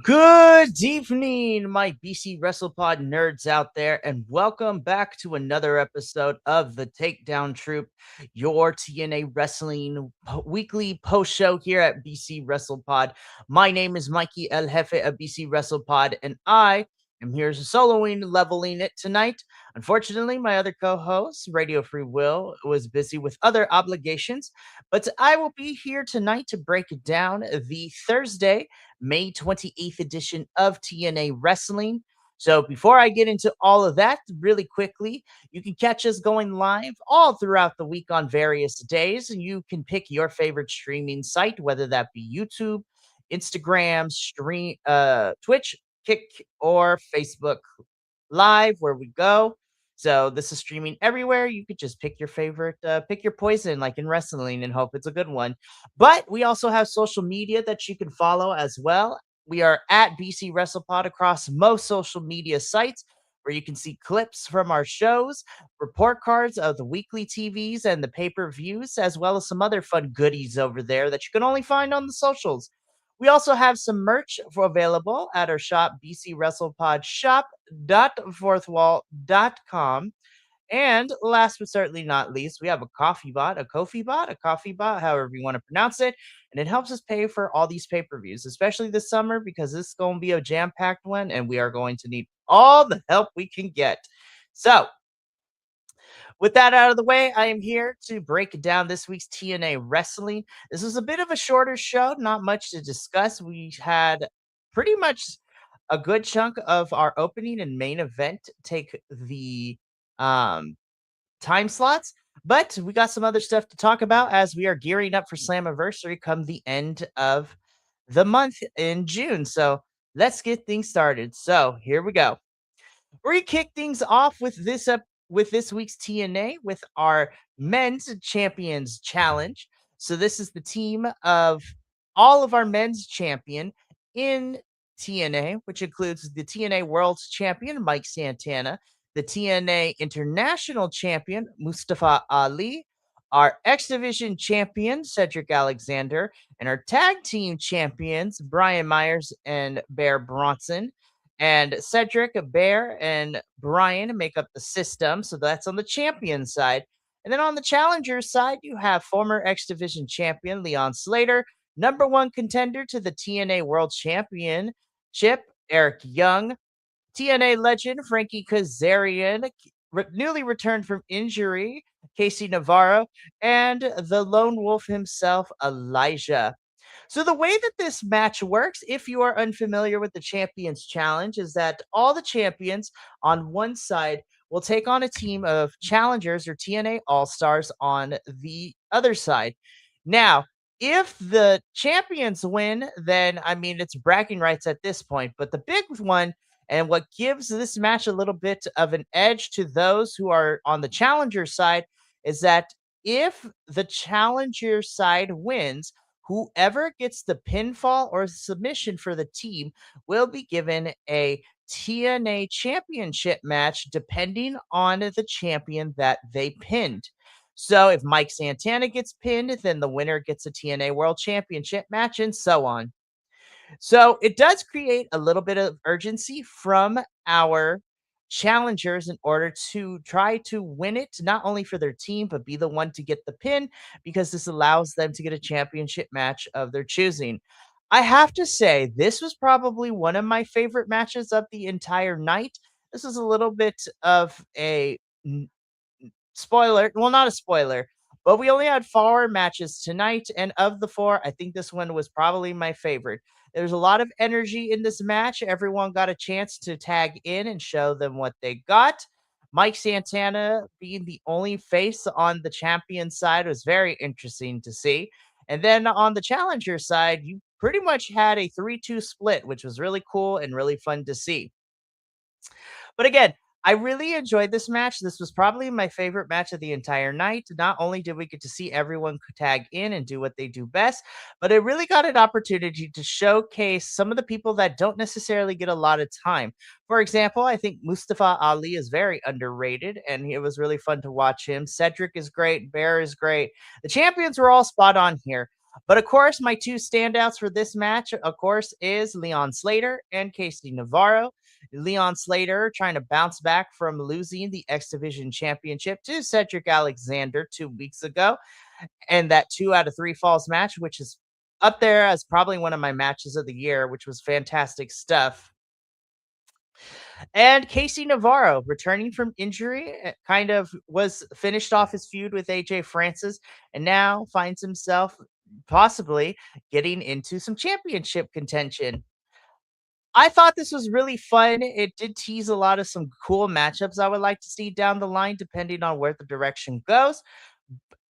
Good evening, my BC WrestlePod nerds out there, and welcome back to another episode of the Takedown Troupe, your TNA Wrestling weekly post show here at BC WrestlePod. My name is Mikey El Jefe of BC WrestlePod, and I am here soloing, leveling it tonight. Unfortunately, my other co host, Radio Free Will, was busy with other obligations, but I will be here tonight to break down the Thursday May 28th edition of TNA Wrestling. So before I get into all of that, really quickly, you can catch us going live all throughout the week on various days, and you can pick your favorite streaming site, whether that be YouTube, Instagram, Twitch, Kick, or Facebook Live, where we go. So this is streaming everywhere. You could just pick your favorite, pick your poison, like in wrestling, and hope it's a good one. But we also have social media that you can follow as well. We are at BC WrestlePod across most social media sites, where you can see clips from our shows, report cards of the weekly TVs and the pay-per-views, as well as some other fun goodies over there that you can only find on the socials. We also have some merch available at our shop, bcwrestlepodshop.fourthwall.com. And last but certainly not least, we have a coffee bot, however you want to pronounce it. And it helps us pay for all these pay-per-views, especially this summer, because this is going to be a jam-packed one, and we are going to need all the help we can get. So with that out of the way, I am here to break down this week's TNA Wrestling. This is a bit of a shorter show, not much to discuss. We had pretty much a good chunk of our opening and main event take the um, time slots, but we got some other stuff to talk about as we are gearing up for Slammiversary come the end of the month in June. So let's get things started. So here we go. We kick things off with this week's TNA with our men's champions challenge. So this is the team of all of our men's champion in TNA, which includes the TNA World Champion Mike Santana, the TNA International Champion Mustafa Ali, our X Division Champion Cedric Alexander, and our Tag Team Champions Brian Myers and Bear Bronson. And Cedric, Bear, and Brian make up the system. So that's on the champion side. And then on the challenger side, you have former X Division champion Leon Slater, number one contender to the TNA World Championship, Eric Young, TNA legend Frankie Kazarian, newly returned from injury, Casey Navarro, and the lone wolf himself, Elijah. So the way that this match works, if you are unfamiliar with the Champions Challenge, is that all the champions on one side will take on a team of challengers or TNA All-Stars on the other side. Now, if the champions win, then I mean it's bragging rights at this point. But the big one and what gives this match a little bit of an edge to those who are on the challenger side is that if the challenger side wins, whoever gets the pinfall or submission for the team will be given a TNA championship match depending on the champion that they pinned. So if Mike Santana gets pinned, then the winner gets a TNA World Championship match and so on. So it does create a little bit of urgency from our challengers in order to try to win it, not only for their team, but be the one to get the pin because this allows them to get a championship match of their choosing. I have to say, this was probably one of my favorite matches of the entire night. This is a little bit of a spoiler. Well, not a spoiler, but we only had 4 matches tonight. And of the 4, I think this one was probably my favorite. There's a lot of energy in this match. Everyone got a chance to tag in and show them what they got. Mike Santana being the only face on the champion side was very interesting to see. And then on the challenger side, you pretty much had a 3-2 split, which was really cool and really fun to see. But again, I really enjoyed this match. This was probably my favorite match of the entire night. Not only did we get to see everyone tag in and do what they do best, but it really got an opportunity to showcase some of the people that don't necessarily get a lot of time. For example, I think Mustafa Ali is very underrated, and it was really fun to watch him. Cedric is great. Bear is great. The champions were all spot on here. But of course, my two standouts for this match, of course, is Leon Slater and Casey Navarro. Leon Slater trying to bounce back from losing the X Division Championship to Cedric Alexander 2 weeks ago, and that 2 out of 3 falls match, which is up there as probably one of my matches of the year, which was fantastic stuff. And Casey Navarro, returning from injury, kind of was finished off his feud with AJ Francis and now finds himself possibly getting into some championship contention. I thought this was really fun. It did tease a lot of some cool matchups I would like to see down the line, depending on where the direction goes.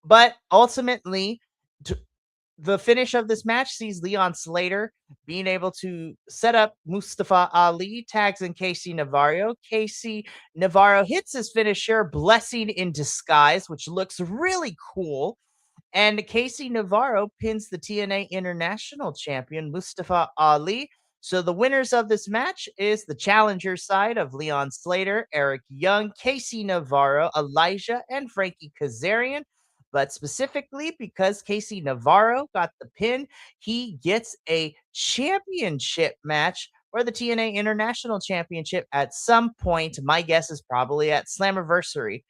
But ultimately, the finish of this match sees Leon Slater being able to set up Mustafa Ali, tags in Casey Navarro. Casey Navarro hits his finisher, Blessing in Disguise, which looks really cool. And Casey Navarro pins the TNA International Champion, Mustafa Ali. So the winners of this match is the challenger side of Leon Slater, Eric Young, Casey Navarro, Elijah, and Frankie Kazarian. But specifically because Casey Navarro got the pin, he gets a championship match for the TNA International Championship at some point. My guess is probably at Slammiversary.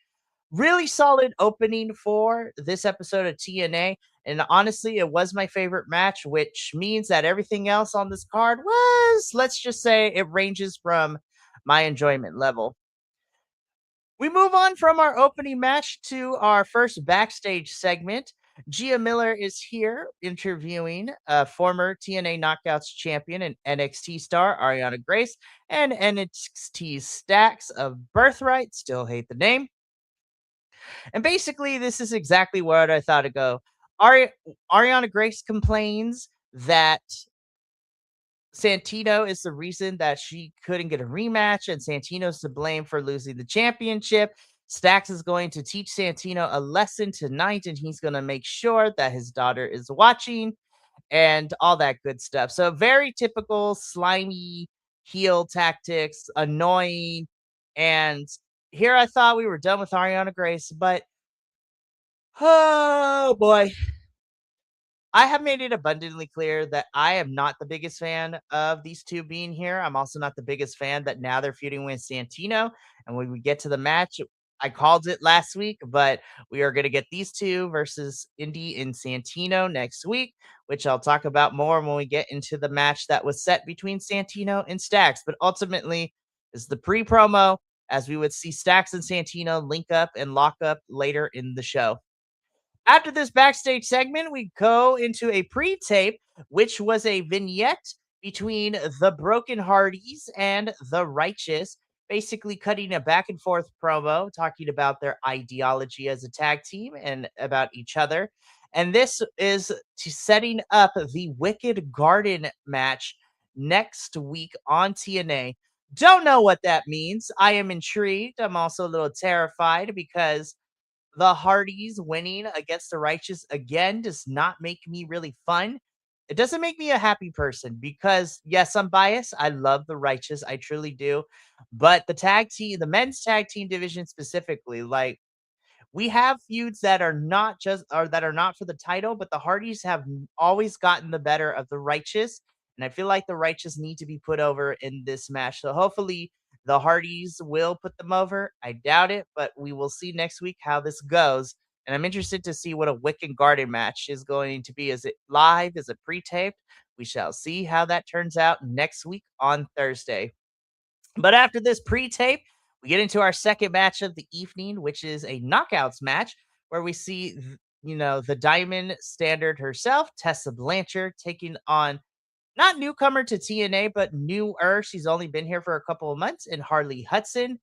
Really solid opening for this episode of TNA. And honestly, it was my favorite match, which means that everything else on this card was, let's just say, it ranges from my enjoyment level. We move on from our opening match to our first backstage segment. Gia Miller is here interviewing former TNA Knockouts champion and NXT star Ariana Grace and NXT Stacks of Birthright. Still hate the name. And basically, this is exactly what I thought it'd go. Ariana Grace complains that Santino is the reason that she couldn't get a rematch, and Santino's to blame for losing the championship. Stax is going to teach Santino a lesson tonight, and he's going to make sure that his daughter is watching and all that good stuff. So, very typical slimy heel tactics, annoying. And here I thought we were done with Ariana Grace, but oh boy, I have made it abundantly clear that I am not the biggest fan of these two being here. I'm also not the biggest fan that now they're feuding with Santino. And when we get to the match, I called it last week, but we are going to get these two versus Indy and Santino next week, which I'll talk about more when we get into the match that was set between Santino and Stax. But ultimately, is the pre promo as we would see Stax and Santino link up and lock up later in the show. After this backstage segment, we go into a pre-tape, which was a vignette between the Broken Hardys and the Righteous, basically cutting a back and forth promo, talking about their ideology as a tag team and about each other. And this is to setting up the Wicked Garden match next week on TNA. Don't know what that means. I am intrigued. I'm also a little terrified because the Hardys winning against the Righteous again does not make me really fun. It doesn't make me a happy person because, yes, I'm biased. I love the Righteous. I truly do. But the tag team, the men's tag team division specifically, like we have feuds that are not just or that are not for the title, but the Hardys have always gotten the better of the Righteous, and I feel like the Righteous need to be put over in this match. So hopefully the Hardys will put them over. I doubt it, but we will see next week how this goes. And I'm interested to see what a Wicked Garden match is going to be. Is it live? Is it pre-taped? We shall see how that turns out next week on Thursday. But after this pre-tape, we get into our second match of the evening, which is a knockouts match where we see, the Diamond Standard herself, Tessa Blanchard, taking on not newcomer to TNA, but newer. She's only been here for a couple of months, and Harley Hudson.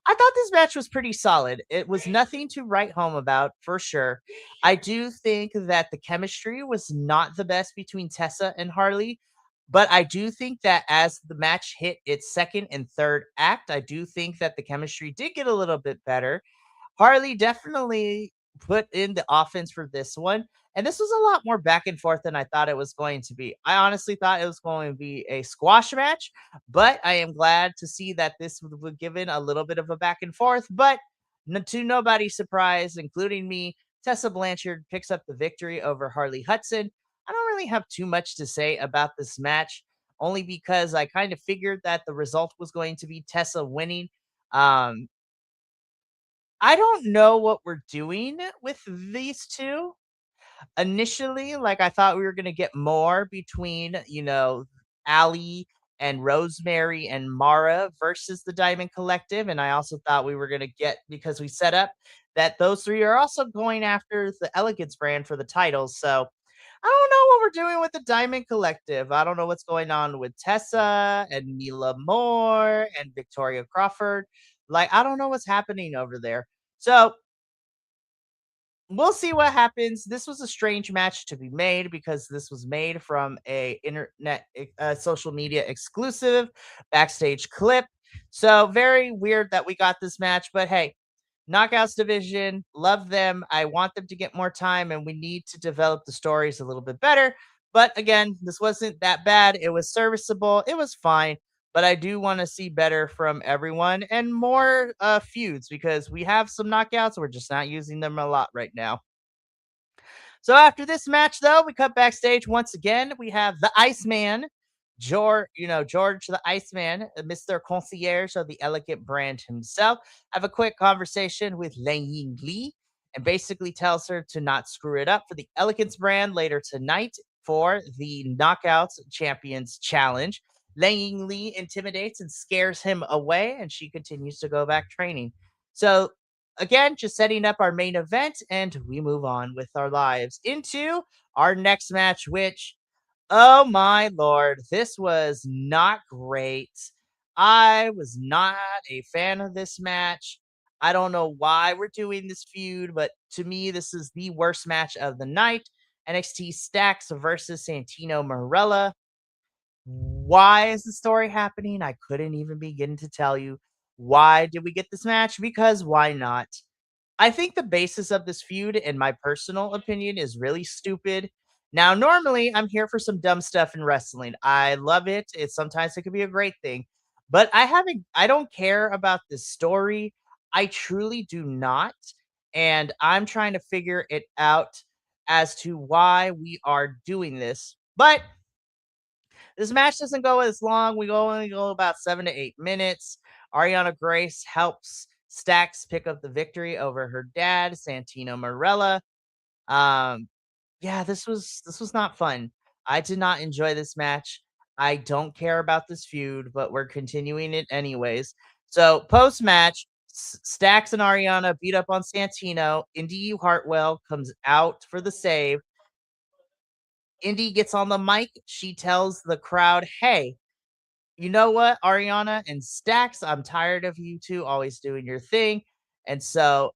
I thought this match was pretty solid. It was nothing to write home about for sure. I do think that the chemistry was not the best between Tessa and Harley, but I do think that as the match hit its second and third act, I do think that the chemistry did get a little bit better. Harley definitely put in the offense for this one. And this was a lot more back and forth than I thought it was going to be. I honestly thought it was going to be a squash match, but I am glad to see that this was given a little bit of a back and forth. But to nobody's surprise, including me, Tessa Blanchard picks up the victory over Harley Hudson. I don't really have too much to say about this match, only because I kind of figured that the result was going to be Tessa winning. Um, I don't know what we're doing with these two. Initially, like, I thought we were gonna get more between, Ali and Rosemary and Mara versus the Diamond Collective, and I also thought we were gonna get, because we set up that those 3 are also going after the Elegance brand for the titles, so I don't know what we're doing with the Diamond Collective. I don't know what's going on with Tessa and Mila Moore and Victoria Crawford. Like, I don't know what's happening over there. So we'll see what happens. This was a strange match to be made because this was made from a social media exclusive backstage clip. So very weird that we got this match, but hey, Knockouts division, love them. I want them to get more time and we need to develop the stories a little bit better. But again, this wasn't that bad. It was serviceable. It was fine, but I do want to see better from everyone and more feuds because we have some knockouts. We're just not using them a lot right now. So after this match, though, we cut backstage once again. We have the Iceman, George the Iceman, Mr. Concierge of the Elegant brand himself, have a quick conversation with Lang Ying Li and basically tells her to not screw it up for the Elegance brand later tonight for the Knockouts Champions Challenge. Lang Ying Li intimidates and scares him away, and she continues to go back training. So again, just setting up our main event, and we move on with our lives into our next match, which, oh my lord, this was not great. I was not a fan of this match. I don't know why we're doing this feud, but to me, this is the worst match of the night. NXT Stacks versus Santino Marella. Why is the story happening? I couldn't even begin to tell you. Why did we get this match? Because why not? I think the basis of this feud, in my personal opinion, is really stupid. Now, normally I'm here for some dumb stuff in wrestling. I love it. Sometimes it could be a great thing. But I don't care about this story. I truly do not. And I'm trying to figure it out as to why we are doing this. But this match doesn't go as long. Only go about 7 to 8 minutes. Ariana Grace helps Stax pick up the victory over her dad, Santino Marella. Um, yeah, this was not fun. I did not enjoy this match. I don't care about this feud, but we're continuing it anyways. So post match, Stax and Ariana beat up on Santino. Indy Hartwell comes out for the save. Indy gets on the mic. She tells the crowd, "Hey, you know what, Ariana and Stacks, I'm tired of you two always doing your thing. And so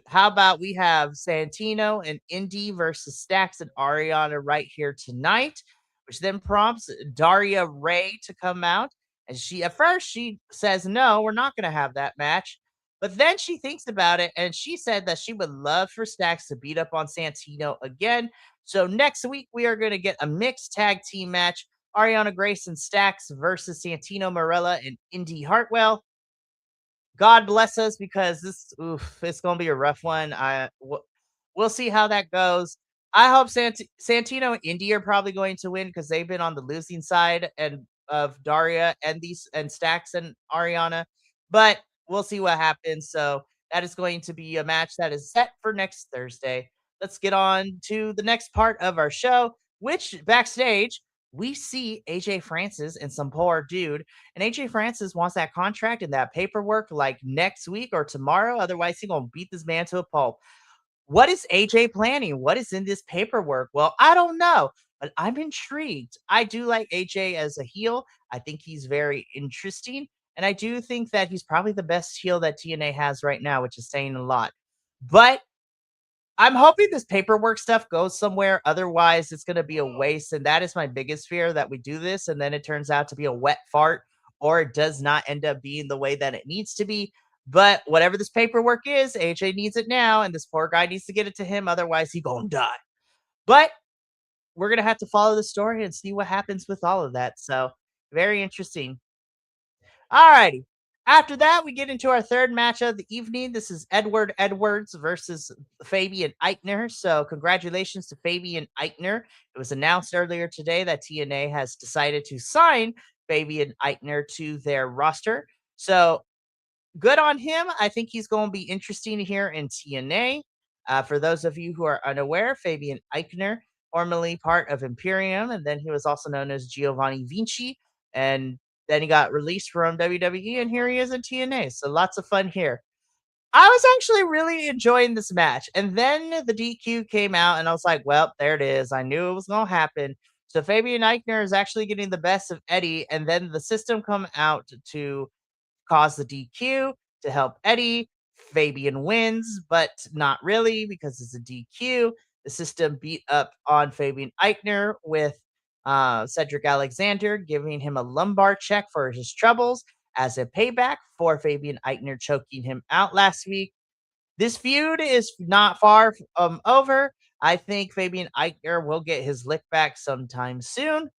how about we have Santino and Indy versus Stacks and Ariana right here tonight, which then prompts Daria Ray to come out. And she, at first, she says, no, we're not going to have that match. But then she thinks about it and she said that she would love for Stacks to beat up on Santino again. So next week, we are going to get a mixed tag team match. Ariana Grace and Stacks versus Santino Marella and Indy Hartwell. God bless us because it's gonna be a rough one. We'll see how that goes. I hope Santino and Indy are probably going to win because they've been on the losing side and of Daria and these and Stacks and Ariana, but we'll see what happens. So that is going to be a match that is set for next Thursday. Let's get on to the next part of our show, which backstage we see AJ Francis and some poor dude, and AJ Francis wants that contract and that paperwork like next week or tomorrow. Otherwise, he's gonna beat this man to a pulp. What is AJ planning? What is in this paperwork? Well, I don't know, but I'm intrigued. I do like AJ as a heel. I think he's very interesting. And I do think that he's probably the best heel that TNA has right now, which is saying a lot. But I'm hoping this paperwork stuff goes somewhere. Otherwise, it's going to be a waste. And that is my biggest fear, that we do this and then it turns out to be a wet fart or it does not end up being the way that it needs to be. But whatever this paperwork is, AJ needs it now. And this poor guy needs to get it to him. Otherwise, he going to die. But we're going to have to follow the story and see what happens with all of that. So very interesting. All righty. After that, we get into our third match of the evening. This is Edward Edwards versus Fabian Eichner. So, congratulations to Fabian Eichner. It was announced earlier today that TNA has decided to sign Fabian Eichner to their roster. So, good on him. I think he's going to be interesting here in TNA. For those of you who are unaware, Fabian Eichner, formerly part of Imperium, and then he was also known as Giovanni Vinci, and then he got released from WWE, and here he is in TNA. So lots of fun here. I was actually really enjoying this match, and then the DQ came out, and I was like, "Well, there it is. I knew it was going to happen." So Fabian Eichner is actually getting the best of Eddie, and then the system come out to cause the DQ to help Eddie. Fabian wins, but not really because it's a DQ. The system beat up on Fabian Eichner with Cedric Alexander, giving him a lumbar check for his troubles as a payback for Fabian Eichner choking him out last week. This feud is not far over. I think Fabian Eichner will get his lick back sometime soon.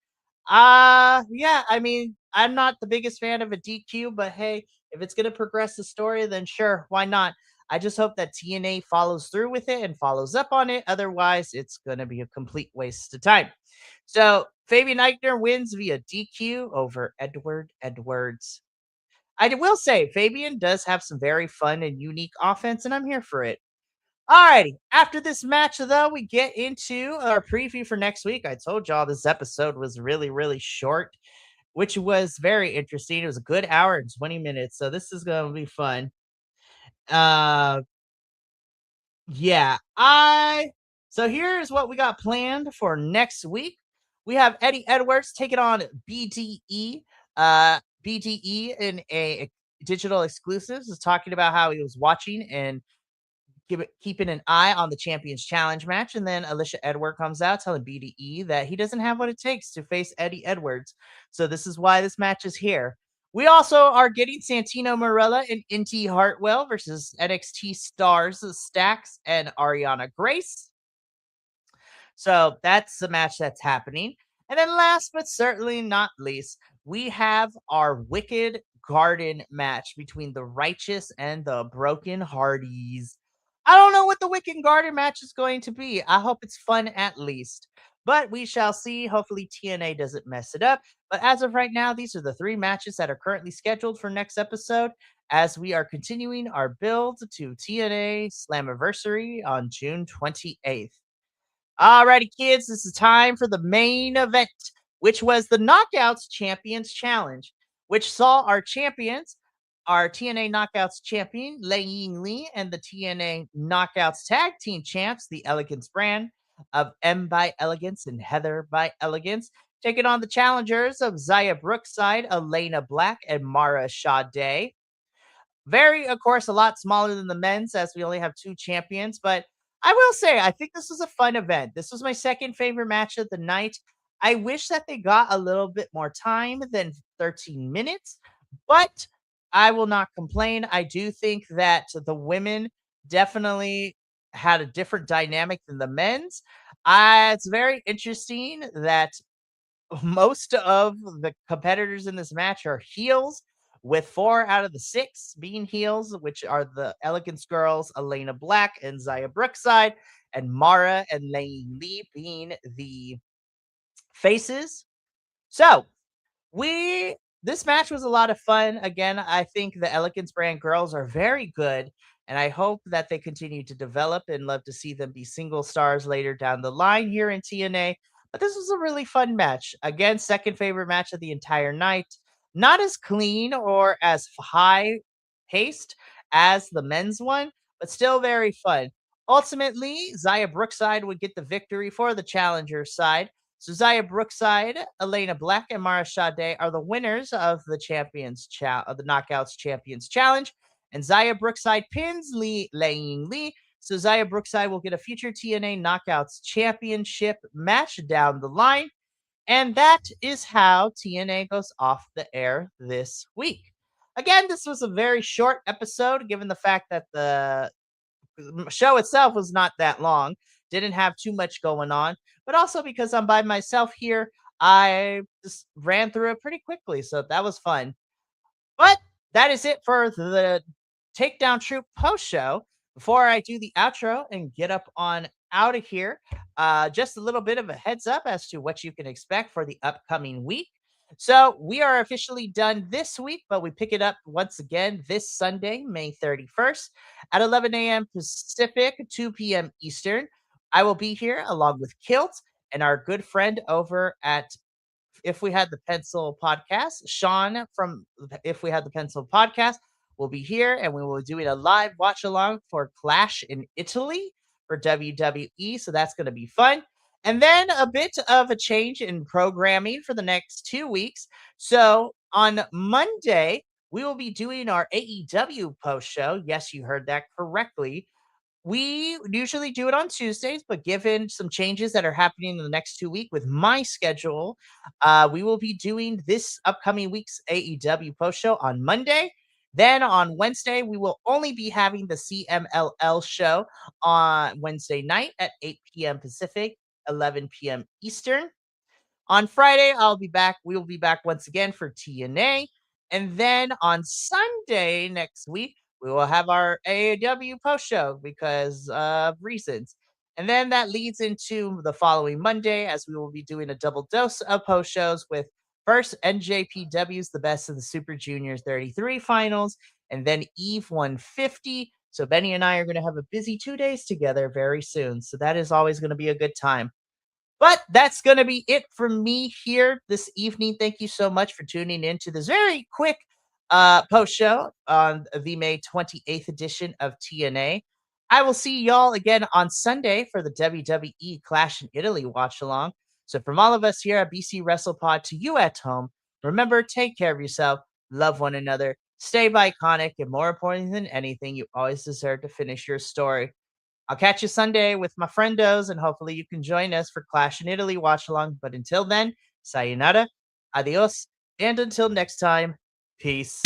Yeah, I mean, I'm not the biggest fan of a DQ, but hey, if it's gonna progress the story, then sure, why not? I just hope that TNA follows through with it and follows up on it. Otherwise, it's gonna be a complete waste of time. So Fabian Eichner wins via DQ over Edward Edwards. I will say Fabian does have some very fun and unique offense, and I'm here for it. Alrighty. After this match, though, we get into our preview for next week. I told y'all this episode was really, really short, which was very interesting. It was a good hour and 20 minutes, so this is gonna be fun. Uh yeah. I So here's what we got planned for next week. We have Eddie Edwards taking on BDE. BDE in a digital exclusives is talking about how he was watching and keeping an eye on the Champions Challenge match, and then Alicia Edward comes out telling BDE that he doesn't have what it takes to face Eddie Edwards. So this is why this match is here. We also are getting Santino Marella and Inti Hartwell versus NXT stars Stax and Ariana Grace. So that's the match that's happening. And then last but certainly not least, we have our Wicked Garden match between the Righteous and the Broken Hardys. I don't know what the Wicked Garden match is going to be. I hope it's fun at least. But we shall see. Hopefully TNA doesn't mess it up. But as of right now, these are the three matches that are currently scheduled for next episode as we are continuing our build to TNA Slammiversary on June 28th. Alrighty, kids, this is time for the main event, which was the Knockouts Champions Challenge, which saw our champions, our TNA Knockouts champion, Lei Ying Lee, and the TNA Knockouts Tag Team champs, the Elegance brand of M by Elegance and Heather by Elegance, taking on the challengers of Zaya Brookside, Elena Black, and Mara Sade. Very, of course, a lot smaller than the men's as we only have two champions. But I will say, I think this was a fun event. This was my second favorite match of the night. I wish that they got a little bit more time than 13 minutes, but I will not complain. I do think that the women definitely had a different dynamic than the men's. It's very interesting that most of the competitors in this match are heels, with 4 out of the 6 being heels, which are the Elegance Girls, Elena Black and Zaya Brookside, and Mara and Lei Lee being the faces. So we this match was a lot of fun. Again, I think the Elegance brand girls are very good, and I hope that they continue to develop and love to see them be single stars later down the line here in TNA. But this was a really fun match. Again, second favorite match of the entire night. Not as clean or as high paced as the men's one, but still very fun. Ultimately, Zaya Brookside would get the victory for the challenger side. So Zaya Brookside, Elena Black, and Mara Sade are the winners of the of the Knockouts Champions Challenge. And Zaya Brookside pins Lei Ying Lee. So Zaya Brookside will get a future TNA Knockouts Championship match down the line. And that is how TNA goes off the air this week. Again, this was a very short episode, given the fact that the show itself was not that long, didn't have too much going on, but also because I'm by myself here, I just ran through it pretty quickly. So that was fun. But that is it for the Takedown Troop post show. Before I do the outro and get up on out of here, just a little bit of a heads up as to what you can expect for the upcoming week. So we are officially done this week, but we pick it up once again this Sunday, May 31st at 11 a.m. Pacific, 2 p.m. Eastern. I will be here along with Kilt and our good friend over at If We Had the Pencil podcast. Sean from If We Had the Pencil podcast will be here, and we will be doing a live watch along for Clash in Italy for WWE. So that's going to be fun. And then a bit of a change in programming for the next 2 weeks. So on Monday, we will be doing our AEW post show. Yes, you heard that correctly. We usually do it on Tuesdays, but given some changes that are happening in the next 2 weeks with my schedule, we will be doing this upcoming week's AEW post show on Monday. Then on Wednesday, we will only be having the CMLL show on Wednesday night at 8 p.m. Pacific, 11 p.m. Eastern. On Friday, I'll be back. We will be back once again for TNA. And then on Sunday next week, we will have our AAW post show because of reasons. And then that leads into the following Monday as we will be doing a double dose of post shows with first NJPW's The Best of the Super Juniors 33 finals, and then Eve 150. So Benny and I are going to have a busy 2 days together very soon. So that is always going to be a good time. But that's going to be it from me here this evening. Thank you so much for tuning in to this very quick post show on the May 28th edition of TNA. I will see y'all again on Sunday for the WWE Clash in Italy watch along. So, from all of us here at BC WrestlePod to you at home, remember, take care of yourself, love one another, stay iconic, and more important than anything, you always deserve to finish your story. I'll catch you Sunday with my friendos, and hopefully you can join us for Clash in Italy watch along. But until then, sayonara, adios, and until next time, peace.